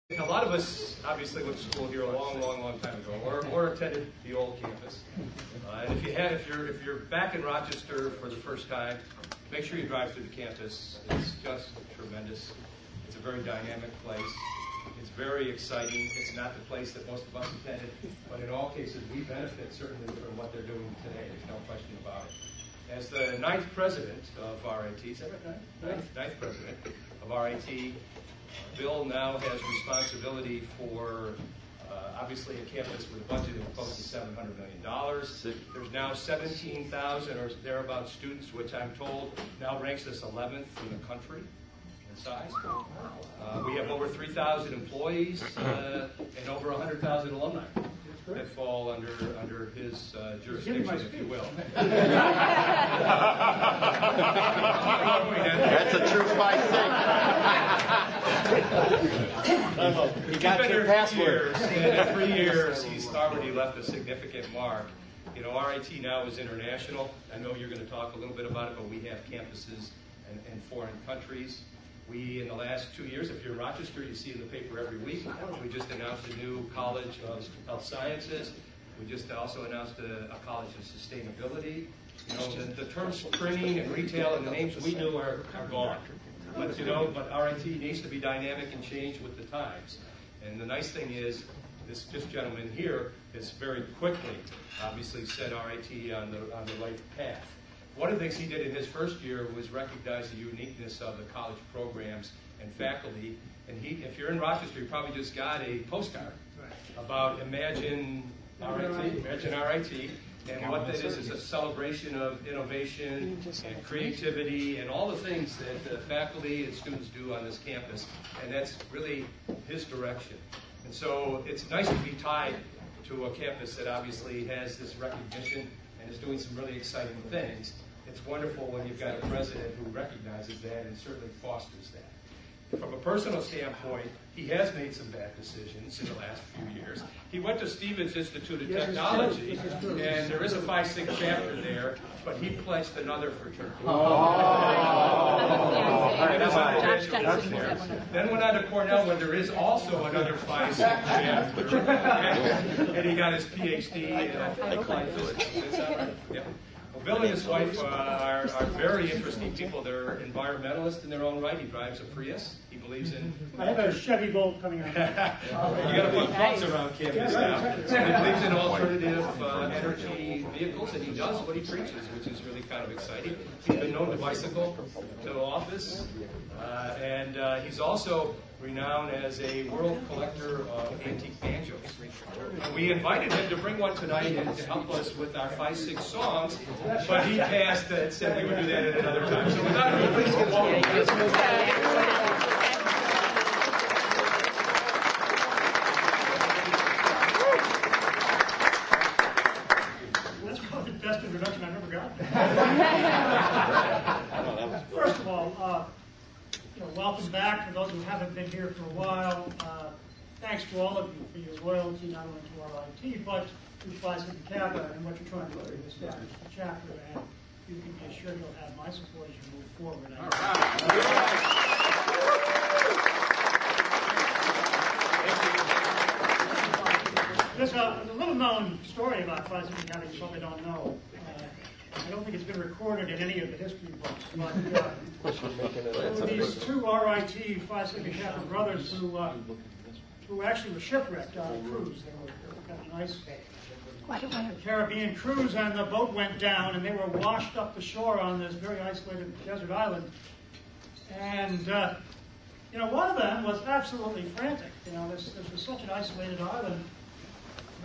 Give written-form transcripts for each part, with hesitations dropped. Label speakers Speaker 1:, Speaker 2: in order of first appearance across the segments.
Speaker 1: A lot of us obviously went to school here a long time ago, or attended the old campus. And if you're back in Rochester for the first time, make sure you drive through the campus. It's just tremendous. It's a very dynamic place. It's very exciting. It's not the place that most of us attended, but in all cases, we benefit certainly from what they're doing today. There's no question about it. As the 9th president of RIT, is that right? 9th president of RIT, Bill now has responsibility for, obviously, a campus with a budget of close to $700 million. There's now 17,000 or thereabout students, which I'm told now ranks us 11th in the country in size. We have over 3,000 employees and over 100,000 alumni that fall under his jurisdiction, if you will.
Speaker 2: That's a true 5-6. He got your password.
Speaker 1: And in 3 years, he's already left a significant mark. You know, RIT now is international. I know you're going to talk a little bit about it, but we have campuses in foreign countries. We, in the last 2 years, if you're in Rochester, you see in the paper every week, we just announced a new College of Health Sciences. We just also announced a College of Sustainability. You know, the terms printing and retail and the names we knew are gone. But RIT needs to be dynamic and change with the times. And the nice thing is, this gentleman here has very quickly, obviously, set RIT on the right path. One of the things he did in his first year was recognize the uniqueness of the college programs and faculty. And if you're in Rochester, you probably just got a postcard about Imagine RIT. And what that is a celebration of innovation and creativity and all the things that the faculty and students do on this campus. And that's really his direction. And so it's nice to be tied to a campus that obviously has this recognition and is doing some really exciting things. It's wonderful when you've got a president who recognizes that and certainly fosters that. From a personal standpoint, he has made some bad decisions in the last few years. He went to Stevens Institute of Technology, and there is a 5-6 chapter there, but he pledged another fraternity. Then went on to Cornell, where there is also another 5-6 chapter, and he got his PhD in applied physics. Is that right? Yeah. Bill and his wife are very interesting people. They're environmentalists in their own right. He drives a Prius. He believes in...
Speaker 3: I have a Chevy Bolt coming out.
Speaker 1: You got to put plugs around campus now. So he believes in alternative energy vehicles, and he does what he preaches, which is really kind of exciting. He's been known to bicycle to office, and he's also renowned as a world collector of antique banjos. And we invited him to bring one tonight and to help us with our 5-6 songs, but he passed and said we would do that at another time. So without him, please get welcome.
Speaker 3: That's probably the best introduction I've ever gotten. First of all, welcome back to those who haven't been here for a while. Thanks to all of you for your loyalty, not only to our IT, but to Phi Sigma Kappa and what you're trying to do in this chapter. And you can be assured you'll have my support as you move forward.
Speaker 2: All right.
Speaker 3: There's a little-known story about Phi Sigma Kappa you probably don't know. I don't think it's been recorded in any of the history books, but these two RIT Phi Sigma Kappa brothers who actually were shipwrecked on a cruise. They were on a nice Caribbean cruise, and the boat went down, and they were washed up the shore on this very isolated desert island. And one of them was absolutely frantic. This was such an isolated island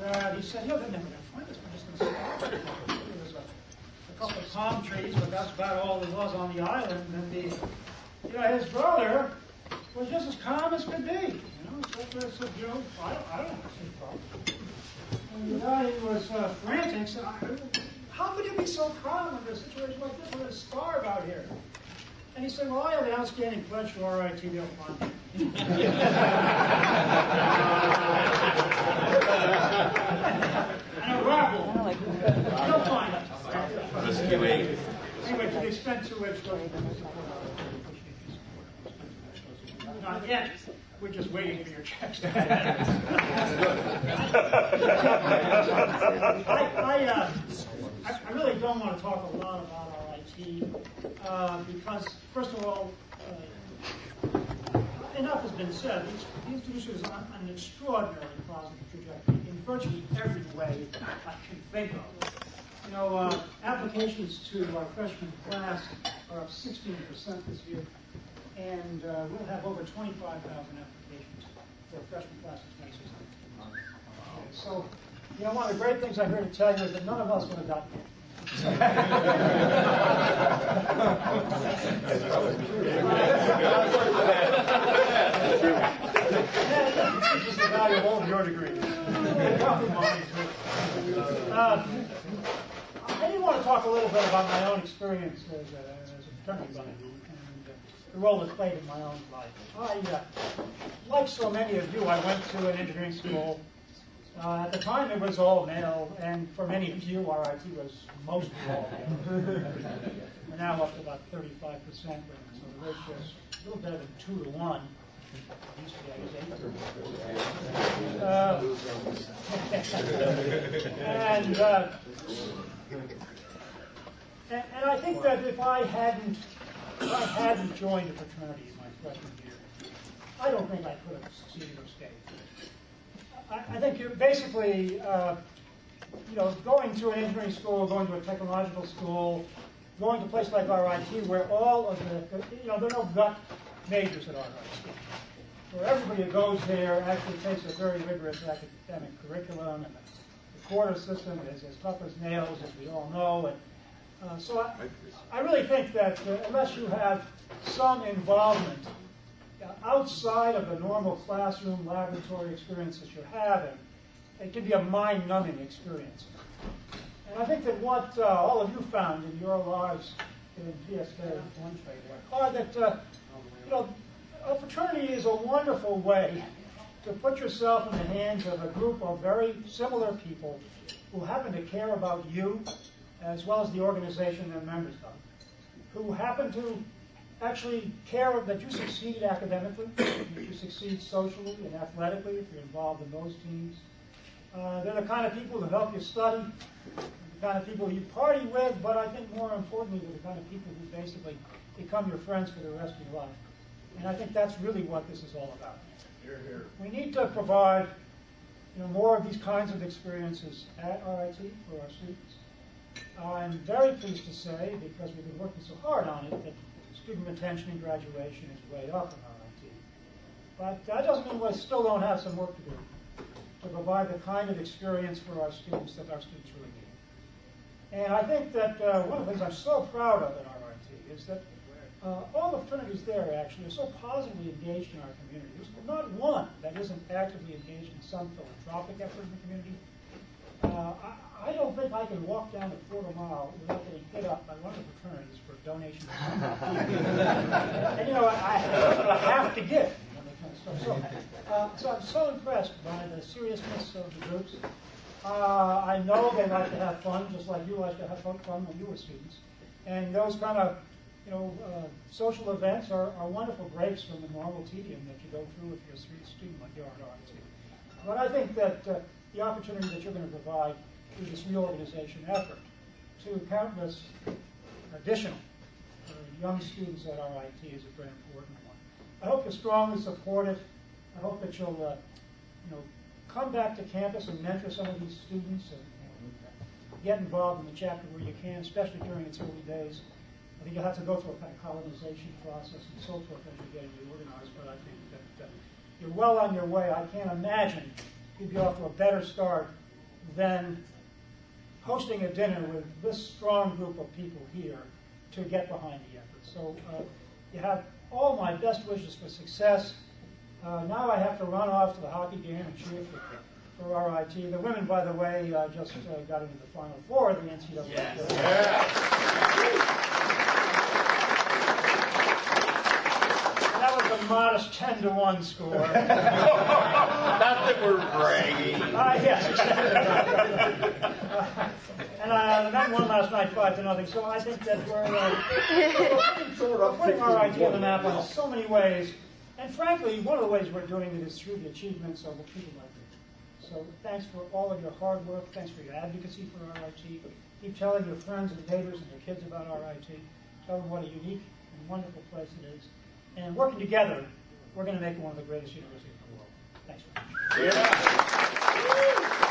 Speaker 3: that he said, they're never going to find us. We're just going to stay out. A couple of palm trees, but that's about all there was on the island. And his brother was just as calm as could be. He said, I don't see a problem. And the guy who was frantic said, how could you be so calm in a situation like this? We're going to starve out here. And he said, well, I have an outstanding pledge to RIT, they'll find me. And a rabble. They'll find us. Anyway, to the extent to which not yet. We're just waiting for your checks to I really don't want to talk a lot about our IT because, first of all, enough has been said. These institutions are on an extraordinarily positive trajectory in virtually every way I can think of. You know, applications to our freshman class are up 16% this year, and we'll have over 25,000 applications for a freshman class in 2016. So, you know, one of the great things I'm here to tell you is that none of us would have gotten it. This is the value of all of your degrees. I did want to talk a little bit about my own experience as a fraternity bunny and the role it played in my own life. Like so many of you, I went to an engineering school. At the time, it was all male, and for many of you, RIT was mostly all male. We're now up to about 35%, so the ratio is a little better than 2 to 1. It used to be, I guess, 8. And I think that if I hadn't joined a fraternity in my freshman year, I don't think I could have succeeded or stayed. I think you're basically, you know, going to an engineering school, going to a technological school, going to a place like RIT where all of the, you know, there are no gut majors at RIT. Where everybody who goes there actually takes a very rigorous academic curriculum, and the quarter system is as tough as nails, as we all know. And so I really think that unless you have some involvement outside of the normal classroom laboratory experiences you're having, it can be a mind-numbing experience. And I think that what all of you found in your lives in PSK are that you know, a fraternity is a wonderful way to put yourself in the hands of a group of very similar people who happen to care about you as well as the organization they're members of, who happen to actually care that you succeed academically, that you succeed socially and athletically if you're involved in those teams. They're the kind of people who help you study, the kind of people you party with, but I think more importantly, they're the kind of people who basically become your friends for the rest of your life. And I think that's really what this is all about. Hear, hear. We need to provide, you know, more of these kinds of experiences at RIT for our students. I'm very pleased to say, because we've been working so hard on it, that student retention and graduation is way up in RIT. But that doesn't mean we still don't have some work to do to provide the kind of experience for our students that our students really need. And I think that one of the things I'm so proud of at RIT is that all the fraternities there actually are so positively engaged in our community. There's not one that isn't actively engaged in some philanthropic effort in the community. I don't think I can walk down a quarter mile without getting hit up by one of the fraternities for a donation. And you know, I have to give. You know, that kind of stuff. So I'm so impressed by the seriousness of the groups. I know they like to have fun, just like you like to have fun when you were students. And those kind of, you know, social events are wonderful breaks from the normal tedium that you go through if you're a student like you are at RIT. But I think that the opportunity that you're going to provide through this reorganization effort to countless additional young students at RIT is a very important one. I hope you strongly support it. I hope that you'll you know, come back to campus and mentor some of these students and get involved in the chapter where you can, especially during its early days. I think you'll have to go through a kind of colonization process and so forth as you're getting reorganized, but I think that you're well on your way. I can't imagine you'd be off to a better start than hosting a dinner with this strong group of people here to get behind the effort. So you have all my best wishes for success. Now I have to run off to the hockey game and cheer for RIT. The women, by the way, just got into the Final Four of the NCAA. Yes. That was a modest 10-1 score.
Speaker 2: Not that we're bragging.
Speaker 3: Yes, exactly. And the men won last night 5-0. So I think that we're putting RIT on the map in so many ways. And frankly, one of the ways we're doing it is through the achievements of people like you. So thanks for all of your hard work. Thanks for your advocacy for RIT. Keep telling your friends and neighbors and your kids about RIT. Tell them what a unique and wonderful place it is. And working together, we're going to make it one of the greatest universities in the world. Thanks.
Speaker 2: Yeah.